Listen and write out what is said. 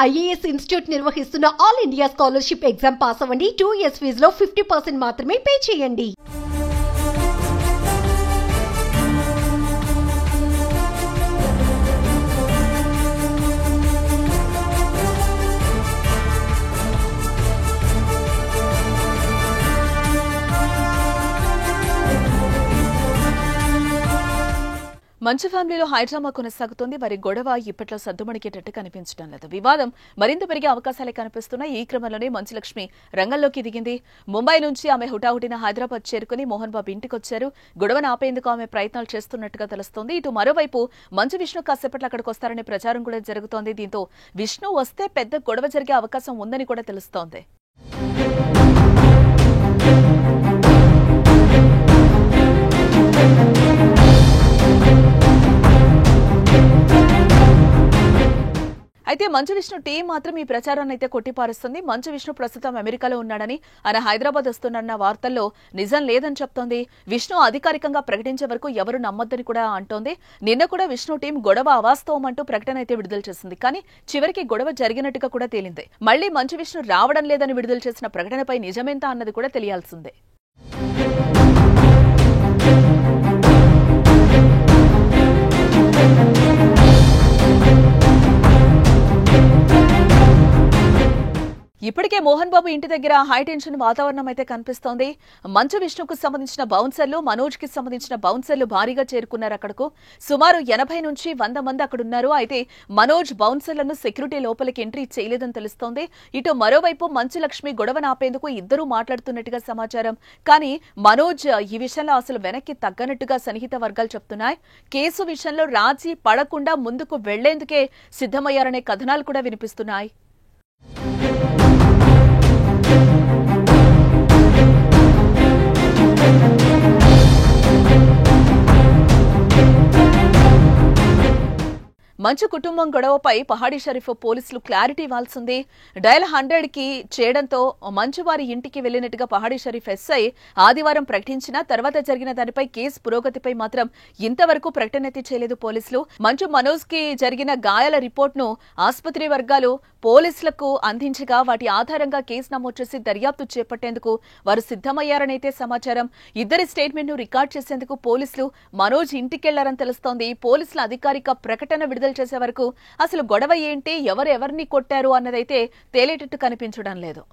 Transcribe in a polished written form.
IAS institute నిర్వహిస్తున్న all India scholarship exam pass అవ్వండి. 2 years ఫీజులో 50% మాత్రమే పే చేయండి. మంచు ఫ్యామిలీలో హైడ్రామా కొనసాగుతోంది. వారి గొడవ ఇప్పట్లో సద్దుమణికేటట్టు కనిపించడం లేదు. వివాదం మరింత పెరిగే అవకాశాలే కనిపిస్తున్నాయి. ఈ క్రమంలోనే మంచులక్ష్మి రంగంలోకి దిగింది. ముంబై నుంచి ఆమె హుటాహుటిన హైదరాబాద్ చేరుకుని మోహన్ బాబు ఇంటికొచ్చారు. గొడవను ఆపేందుకు ఆమె ప్రయత్నాలు చేస్తున్నట్టుగా తెలుస్తోంది. ఇటు మరోవైపు మంచు విష్ణు కాసేపట్లో అక్కడికి వస్తారనే ప్రచారం కూడా జరుగుతోంది. దీంతో విష్ణు వస్తే పెద్ద గొడవ జరిగే అవకాశం ఉందని కూడా తెలుస్తోంది. అయితే మంచు విష్ణు టీం మాత్రం ఈ ప్రచారాన్ని అయితే కొట్టిపారుస్తుంది. మంచు విష్ణు ప్రస్తుతం అమెరికాలో ఉన్నాడని, ఆయన హైదరాబాద్ వస్తున్నారన్న వార్తల్లో నిజం లేదని చెప్తోంది. విష్ణు అధికారికంగా ప్రకటించే వరకు ఎవరు నమ్మొద్దని కూడా అంటోంది. నిన్న కూడా విష్ణు టీం గొడవ అవాస్తవం అంటూ ప్రకటన అయితే విడుదల చేసింది. కానీ చివరికి గొడవ జరిగినట్టుగా కూడా తేలింది. మళ్లీ మంచు విష్ణు రావడం లేదని విడుదల చేసిన ప్రకటనపై నిజమేంతా అన్నది కూడా తెలియాల్సిందే. ఇప్పటికే మోహన్ బాబు ఇంటి దగ్గర హైటెన్షన్ వాతావరణం అయితే కనిపిస్తోంది. మంచు విష్ణుకు సంబంధించిన బౌన్సర్లు, మనోజ్ కి సంబంధించిన బౌన్సర్లు భారీగా చేరుకున్నారు అక్కడకు. సుమారు 80 నుంచి 100 మంది అక్కడున్నారు. అయితే మనోజ్ బౌన్సర్లను సెక్యూరిటీ లోపలికి ఎంట్రీ చేయలేదని తెలుస్తోంది. ఇటు మరోవైపు మంచు లక్ష్మి గొడవ ఆపేందుకు ఇద్దరూ మాట్లాడుతున్నట్టుగా సమాచారం. కానీ మనోజ్ ఈ విషయంలో అసలు వెనక్కి తగ్గనట్టుగా సన్నిహిత వర్గాలు చెప్తున్నాయి. కేసు విషయంలో రాజీ పడకుండా ముందుకు వెళ్లేందుకే సిద్ధమయ్యారనే కథనాలు కూడా వినిపిస్తున్నాయి. మంచు కుటుంబం గొడవపై పహాడీ షరీఫ్ పోలీసులు క్లారిటీ ఇవ్వాల్సింది. డయల్ 100కి చేయడంతో మంచు వారి ఇంటికి వెళ్లినట్టుగా పహాడీ షరీఫ్ ఎస్ఐ ఆదివారం ప్రకటించినా తర్వాత జరిగిన దానిపై కేసు పురోగతిపై మాత్రం ఇంతవరకు ప్రకటన చేయలేదు పోలీసులు. మంచు మనోజ్ కి జరిగిన గాయాల రిపోర్ట్ను ఆసుపత్రి వర్గాలు పోలీసులకు అందించగా వాటి ఆధారంగా కేసు నమోదు చేసి దర్యాప్తు చేపట్టేందుకు వారు సిద్ధమయ్యారనైతే సమాచారం. ఇద్దరి స్టేట్మెంట్ ను రికార్డ్ చేసేందుకు పోలీసులు మనోజ్ ఇంటికెళ్లారని తెలుస్తోంది. పోలీసుల అధికారిక ప్రకటన విడుదల చేసే వరకు అసలు గొడవ ఏంటి, ఎవరెవరిని కొట్టారు అన్నదైతే తేలేటట్టు కనిపించడం లేదు.